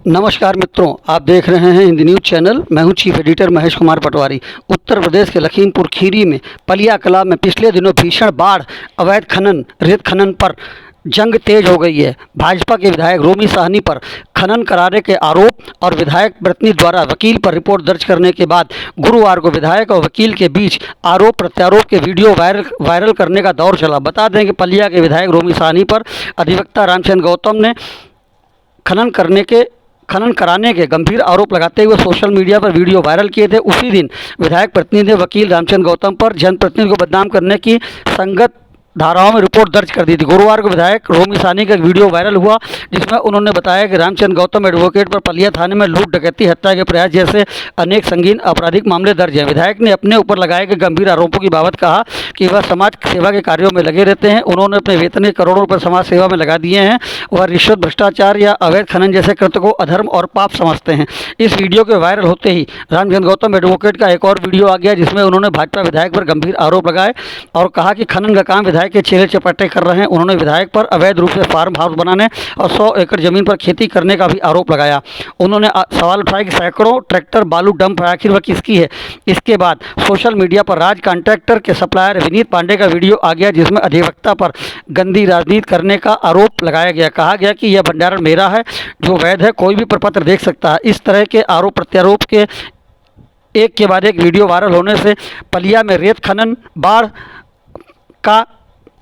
नमस्कार मित्रों, आप देख रहे हैं हिंदी न्यूज़ चैनल। मैं हूं चीफ एडिटर महेश कुमार पटवारी। उत्तर प्रदेश के लखीमपुर खीरी में पलिया कला में पिछले दिनों भीषण बाढ़, अवैध खनन, रेत खनन पर जंग तेज हो गई है। भाजपा के विधायक रोमी साहनी पर खनन कराने के आरोप और विधायक प्रतिनिधि द्वारा वकील पर रिपोर्ट दर्ज करने के बाद गुरुवार को विधायक और वकील के बीच आरोप प्रत्यारोप के वीडियो वायरल करने का दौर चला। बता दें कि पलिया के विधायक रोमी साहनी पर अधिवक्ता रामचंद्र गौतम ने खनन कराने के गंभीर आरोप लगाते हुए सोशल मीडिया पर वीडियो वायरल किए थे। उसी दिन विधायक प्रतिनिधि ने वकील रामचंद्र गौतम पर जनप्रतिनिधि को बदनाम करने की संगत धाराओं में रिपोर्ट दर्ज कर दी थी। गुरुवार को विधायक रोमी साहनी का एक वीडियो वायरल हुआ, जिसमें उन्होंने बताया कि रामचंद्र गौतम एडवोकेट पर पलिया थाने में लूट, डकैती, हत्या के प्रयास जैसे अनेक संगीन आपराधिक मामले दर्ज हैं। विधायक ने अपने ऊपर लगाए गए गंभीर आरोपों की बाबत कहा कि वह समाज सेवा के कार्यों में लगे रहते हैं। उन्होंने अपने वेतन के करोड़ों रुपये समाज सेवा में लगा दिए हैं। वह रिश्वत, भ्रष्टाचार या अवैध खनन जैसे कृत्य को अधर्म और पाप समझते हैं। इस वीडियो के वायरल होते ही रामचंद्र गौतम एडवोकेट का एक और वीडियो आ गया, जिसमें उन्होंने भाजपा विधायक पर गंभीर आरोप लगाए और कहा कि खनन का काम विधायक के चेले चपाटे कर रहे हैं। उन्होंने विधायक पर अवैध रूप से फार्म हाउस बनाने और 100 एकड़ जमीन पर खेती करने का भी आरोप लगाया। उन्होंने सवाल उठाया कि सैकड़ों ट्रैक्टर बालू डंप है, आखिर वह किसकी है। इसके बाद सोशल मीडिया पर राज कॉन्ट्रैक्टर के सप्लायर विनीत पांडे का वीडियो आ गया, जिसमें अधिवक्ता पर गंदी राजनीति करने का आरोप लगाया गया। कहा गया कि यह भंडारण मेरा है, जो वैध है, कोई भी प्रपत्र देख सकता है। इस तरह के आरोप प्रत्यारोप के एक के बाद एक वीडियो वायरल होने से पलिया में रेत खनन, बाढ़ का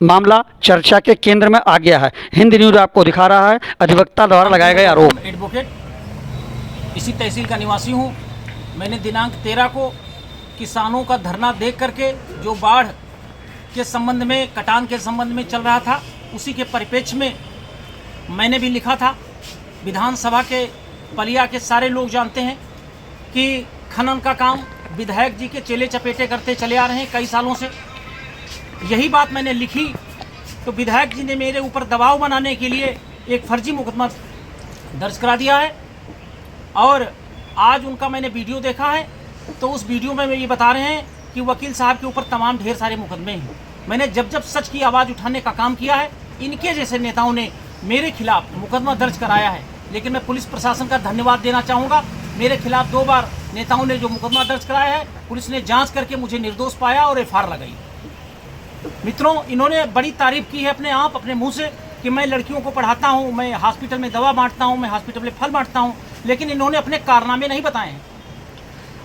मामला चर्चा के केंद्र में आ गया है। हिंद न्यूज़ आपको दिखा रहा है अधिवक्ता द्वारा लगाए गए आरोप। एडवोकेट इसी तहसील का निवासी हूँ। मैंने दिनांक 13 को किसानों का धरना देख करके जो बाढ़ के संबंध में, कटान के संबंध में चल रहा था, उसी के परिप्रेक्ष्य में मैंने भी लिखा था। विधानसभा के पलिया के सारे लोग जानते हैं कि खनन का काम विधायक जी के चेले चपेटे करते चले आ रहे हैं कई सालों से। यही बात मैंने लिखी तो विधायक जी ने मेरे ऊपर दबाव बनाने के लिए एक फर्जी मुकदमा दर्ज करा दिया है। और आज उनका मैंने वीडियो देखा है तो उस वीडियो में ये बता रहे हैं कि वकील साहब के ऊपर तमाम ढेर सारे मुकदमे हैं। मैंने जब जब सच की आवाज़ उठाने का काम किया है, इनके जैसे नेताओं ने मेरे खिलाफ मुकदमा दर्ज कराया है। लेकिन मैं पुलिस प्रशासन का धन्यवाद देना चाहूँगा। मेरे खिलाफ 2 बार नेताओं ने जो मुकदमा दर्ज कराया है, पुलिस ने जाँच करके मुझे निर्दोष पाया और FIR लगाई। मित्रों, इन्होंने बड़ी तारीफ की है अपने आप, अपने मुंह से, कि मैं लड़कियों को पढ़ाता हूं, मैं हॉस्पिटल में दवा बांटता हूं, मैं हॉस्पिटल में फल बांटता हूं। लेकिन इन्होंने अपने कारनामे नहीं बताए हैं।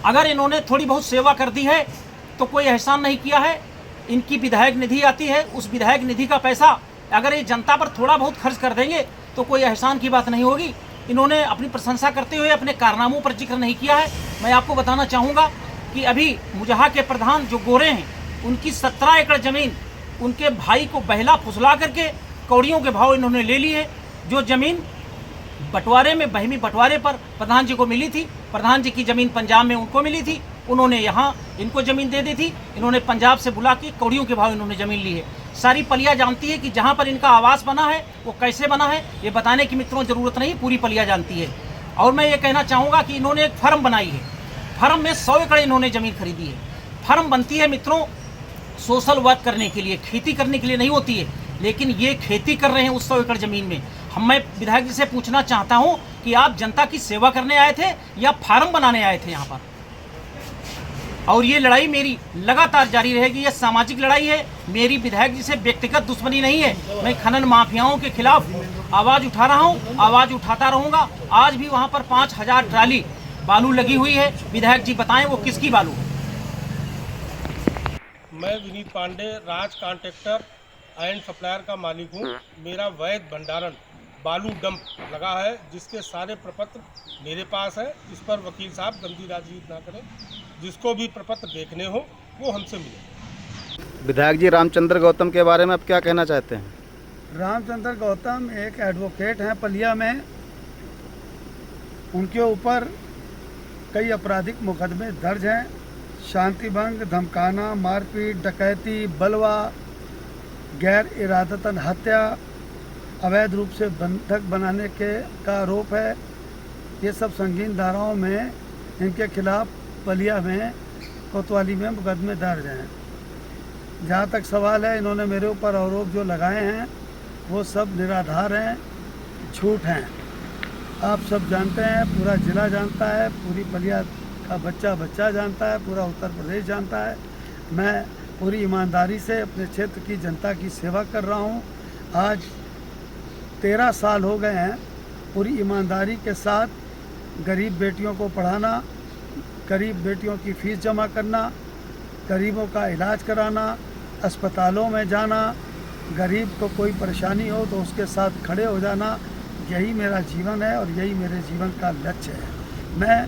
अगर इन्होंने थोड़ी बहुत सेवा कर दी है तो कोई एहसान नहीं किया है। इनकी विधायक निधि आती है, उस विधायक निधि का पैसा अगर ये जनता पर थोड़ा बहुत खर्च कर देंगे तो कोई एहसान की बात नहीं होगी। इन्होंने अपनी प्रशंसा करते हुए अपने कारनामों पर जिक्र नहीं किया है। मैं आपको बताना चाहूँगा कि अभी मुजहा के प्रधान जो गोरे हैं, उनकी 17 एकड़ ज़मीन उनके भाई को बहला फुसला करके कौड़ियों के भाव इन्होंने ले ली है। जो ज़मीन बंटवारे में, बहमी बंटवारे पर प्रधान जी को मिली थी, प्रधान जी की ज़मीन पंजाब में उनको मिली थी, उन्होंने यहाँ इनको ज़मीन दे दी थी। इन्होंने पंजाब से बुला के कौड़ियों के भाव इन्होंने ज़मीन ली है। सारी पलिया जानती है कि जहाँ पर इनका आवास बना है वो कैसे बना है, ये बताने की मित्रों ज़रूरत नहीं, पूरी पलिया जानती है। और मैं ये कहना चाहूँगा कि इन्होंने एक फर्म बनाई है। फर्म में 100 एकड़ इन्होंने ज़मीन खरीदी है। फर्म बनती है मित्रों सोशल वर्क करने के लिए, खेती करने के लिए नहीं होती है। लेकिन ये खेती कर रहे हैं उस 100 एकड़ ज़मीन में। मैं विधायक जी से पूछना चाहता हूं कि आप जनता की सेवा करने आए थे या फार्म बनाने आए थे यहाँ पर। और ये लड़ाई मेरी लगातार जारी रहेगी। ये सामाजिक लड़ाई है, मेरी विधायक जी से व्यक्तिगत दुश्मनी नहीं है। मैं खनन माफियाओं के खिलाफ आवाज़ उठा रहा हूँ, आवाज़ उठाता रहूँगा। आज भी वहाँ पर 5000 ट्राली बालू लगी हुई है। विधायक जी बताएं वो किसकी बालू है। मैं विनीत पांडे, राज कॉन्ट्रैक्टर एंड सप्लायर का मालिक हूँ। मेरा वैध भंडारण बालू डंप लगा है, जिसके सारे प्रपत्र मेरे पास है। इस पर वकील साहब गंदी राजनीति ना करें। जिसको भी प्रपत्र देखने हो वो हमसे मिले। विधायक जी रामचंद्र गौतम के बारे में आप क्या कहना चाहते हैं? रामचंद्र गौतम एक एडवोकेट हैं पलिया में। उनके ऊपर कई आपराधिक मुकदमे दर्ज हैं। शांति भंग, धमकाना, मारपीट, डकैती, बलवा, गैर इरादतन हत्या, अवैध रूप से बंधक बनाने का आरोप है। ये सब संगीन धाराओं में इनके खिलाफ पलिया में, कोतवाली में मुकदमे दर्ज हैं। जहाँ तक सवाल है, इन्होंने मेरे ऊपर आरोप जो लगाए हैं वो सब निराधार हैं, झूठ हैं। आप सब जानते हैं, पूरा ज़िला जानता है, पूरी बलिया का बच्चा जानता है, पूरा उत्तर प्रदेश जानता है। मैं पूरी ईमानदारी से अपने क्षेत्र की जनता की सेवा कर रहा हूँ। आज 13 साल हो गए हैं पूरी ईमानदारी के साथ गरीब बेटियों को पढ़ाना, गरीब बेटियों की फ़ीस जमा करना, गरीबों का इलाज कराना, अस्पतालों में जाना, गरीब को कोई परेशानी हो तो उसके साथ खड़े हो जाना। यही मेरा जीवन है और यही मेरे जीवन का लक्ष्य है। मैं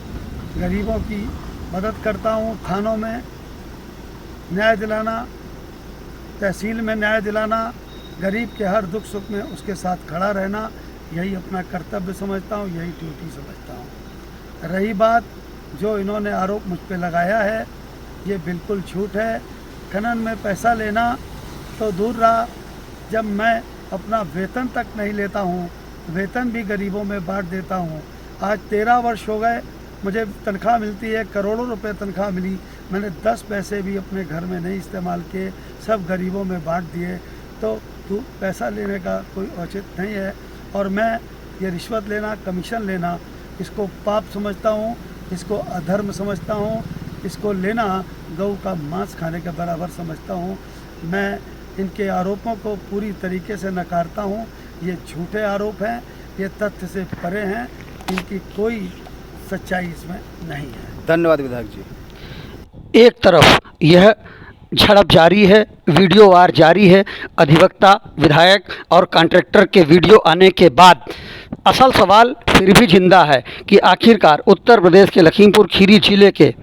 गरीबों की मदद करता हूँ, थानों में न्याय दिलाना, तहसील में न्याय दिलाना, गरीब के हर दुख सुख में उसके साथ खड़ा रहना, यही अपना कर्तव्य समझता हूँ, यही ड्यूटी समझता हूँ। रही बात जो इन्होंने आरोप मुझ पे लगाया है, ये बिल्कुल झूठ है। खनन में पैसा लेना तो दूर रहा, जब मैं अपना वेतन तक नहीं लेता हूँ, वेतन भी गरीबों में बांट देता हूँ। आज 13 वर्ष हो गए, मुझे तनख्वाह मिलती है, करोड़ों रुपए तनख्वाह मिली, मैंने 10 पैसे भी अपने घर में नहीं इस्तेमाल किए, सब गरीबों में बांट दिए। तो तू पैसा लेने का कोई औचित्य नहीं है। और मैं ये रिश्वत लेना, कमीशन लेना, इसको पाप समझता हूँ, इसको अधर्म समझता हूँ, इसको लेना गऊ का मांस खाने के बराबर समझता हूँ। मैं इनके आरोपों को पूरी तरीके से नकारता हूँ। ये झूठे आरोप हैं, ये तथ्य से परे हैं, इनकी कोई सच्चाई इसमें नहीं है। धन्यवाद विधायक जी। एक तरफ यह झड़प जारी है, वीडियो वार जारी है, अधिवक्ता, विधायक और कॉन्ट्रैक्टर के वीडियो आने के बाद असल सवाल फिर भी जिंदा है कि आखिरकार उत्तर प्रदेश के लखीमपुर खीरी जिले के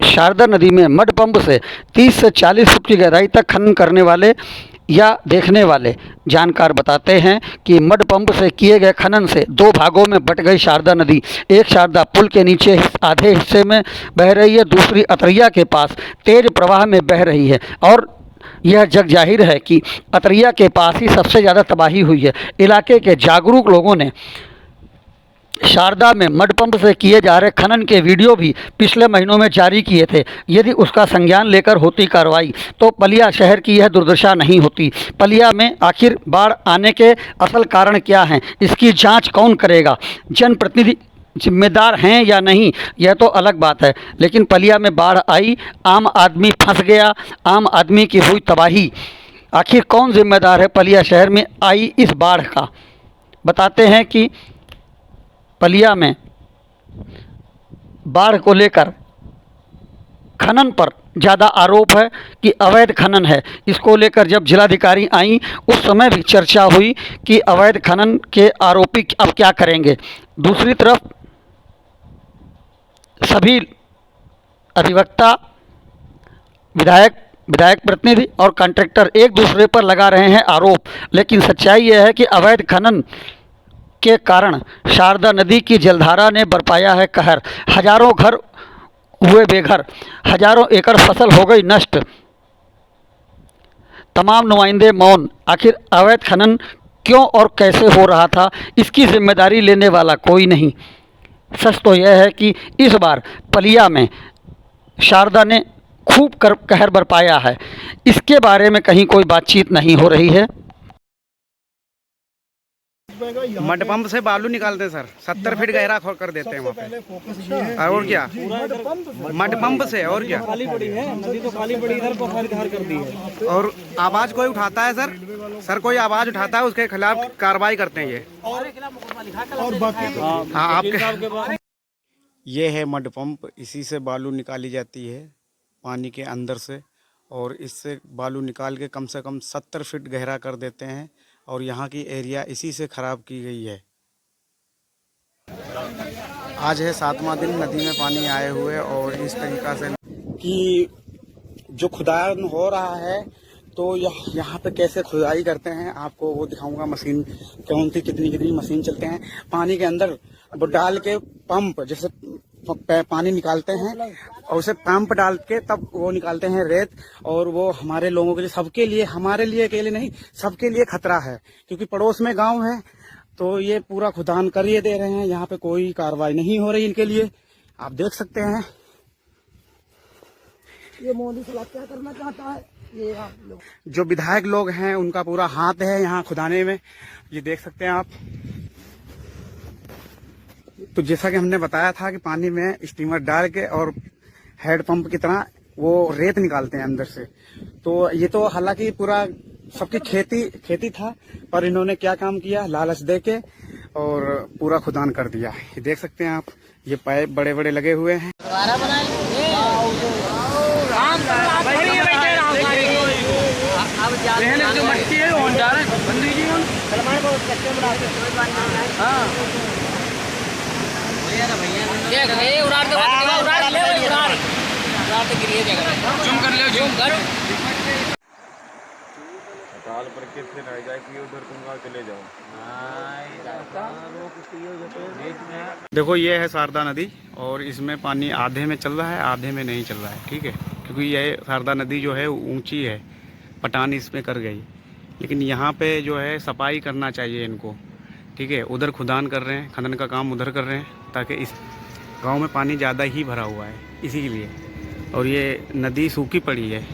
शारदा नदी में मड पंप से 30 से 40 फुट की गहराई तक खनन करने वाले या देखने वाले जानकार बताते हैं कि मड पंप से किए गए खनन से 2 भागों में बट गई शारदा नदी। एक शारदा पुल के नीचे आधे हिस्से में बह रही है, दूसरी अतरिया के पास तेज प्रवाह में बह रही है। और यह जग जाहिर है कि अतरिया के पास ही सबसे ज़्यादा तबाही हुई है। इलाके के जागरूक लोगों ने शारदा में मड पंप से किए जा रहे खनन के वीडियो भी पिछले महीनों में जारी किए थे। यदि उसका संज्ञान लेकर होती कार्रवाई तो पलिया शहर की यह दुर्दशा नहीं होती। पलिया में आखिर बाढ़ आने के असल कारण क्या हैं, इसकी जांच कौन करेगा, जनप्रतिनिधि जिम्मेदार हैं या नहीं, यह तो अलग बात है। लेकिन पलिया में बाढ़ आई, आम आदमी फंस गया, आम आदमी की हुई तबाही। आखिर कौन जिम्मेदार है पलिया शहर में आई इस बाढ़ का? बताते हैं कि पलिया में बाढ़ को लेकर खनन पर ज़्यादा आरोप है कि अवैध खनन है। इसको लेकर जब जिलाधिकारी आई उस समय भी चर्चा हुई कि अवैध खनन के आरोपी अब क्या करेंगे। दूसरी तरफ सभी अधिवक्ता, विधायक प्रतिनिधि और कॉन्ट्रैक्टर एक दूसरे पर लगा रहे हैं आरोप, लेकिन सच्चाई यह है कि अवैध खनन के कारण शारदा नदी की जलधारा ने बरपाया है कहर। हजारों घर हुए बेघर, हजारों एकड़ फसल हो गई नष्ट, तमाम नुमाइंदे मौन। आखिर अवैध खनन क्यों और कैसे हो रहा था, इसकी जिम्मेदारी लेने वाला कोई नहीं। सच तो यह है कि इस बार पलिया में शारदा ने खूब कहर बरपाया है। इसके बारे में कहीं कोई बातचीत नहीं हो रही है। मड पंप से बालू निकालते हैं सर, 70 फीट गहरा खोद कर देते हैं वहाँ पे। और क्या मड पंप से, और क्या खाली पड़ी है नदी, तो खाली पड़ी, इधर पोखर धार कर दी है। और आवाज कोई उठाता है सर कोई आवाज उठाता है उसके खिलाफ कार्रवाई करते हैं ये। हाँ आपके ये है मड पंप, इसी से बालू निकाली जाती है पानी के अंदर से, और इससे बालू निकाल के कम से कम 70 फीट गहरा कर देते हैं। और यहाँ की एरिया इसी से ख़राब की गई है। आज है 7वां दिन नदी में पानी आए हुए, और इस तरीक़ा से कि जो खुदाई हो रहा है तो यहाँ पे कैसे खुदाई करते हैं आपको वो दिखाऊंगा। मशीन कौन सी कितनी मशीन चलते हैं पानी के अंदर, वो डाल के पंप जैसे पानी निकालते हैं, और उसे पंप डाल के तब वो निकालते हैं रेत। और वो हमारे लोगों के लिए, सबके लिए, हमारे लिए अकेले नहीं, सबके लिए खतरा है, क्योंकि पड़ोस में गांव है। तो ये पूरा खुदान कर ये दे रहे हैं, यहाँ पे कोई कार्रवाई नहीं हो रही इनके लिए, आप देख सकते हैं। ये मोदी साहब क्या करना चाहता है? जो विधायक लोग हैं उनका पूरा हाथ है यहाँ खुदाने में, ये देख सकते हैं आप। तो जैसा कि हमने बताया था कि पानी में स्टीमर डाल के और हेड पंप की तरह वो रेत निकालते हैं अंदर से। तो ये तो हालांकि पूरा सबकी खेती था, पर इन्होंने क्या काम किया, लालच देके और पूरा खुदान कर दिया। ये देख सकते हैं आप, ये पाइप बड़े बड़े लगे हुए हैं। जो मट्टी है वो डायरेक्ट बंदी जी जूम कर ले, जूम कर। काल पर के फिर रह जाए कि उधर तुम चले जाओ। देखो ये है शारदा नदी और इसमें पानी आधे में चल रहा है, आधे में नहीं चल रहा है, ठीक है, क्योंकि ये शारदा नदी जो है ऊंची है, पटान इसमें कर गई। लेकिन यहाँ पे जो है सफाई करना चाहिए इनको, ठीक है। उधर खुदान कर रहे हैं, खनन का काम उधर कर रहे हैं, ताकि इस गांव में पानी ज़्यादा ही भरा हुआ है इसी के लिए, और ये नदी सूखी पड़ी है।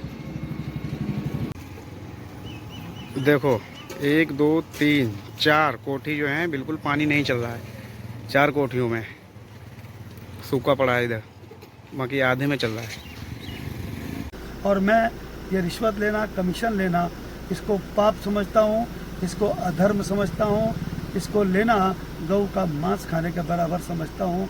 देखो 1 2 3 4 कोठी जो हैं बिल्कुल पानी नहीं चल रहा है, 4 कोठियों में सूखा पड़ा है इधर, बाकी आधे में चल रहा है। और मैं ये रिश्वत लेना, कमीशन लेना, इसको पाप समझता हूँ, इसको अधर्म समझता हूँ, इसको लेना गऊ का मांस खाने के बराबर समझता हूँ।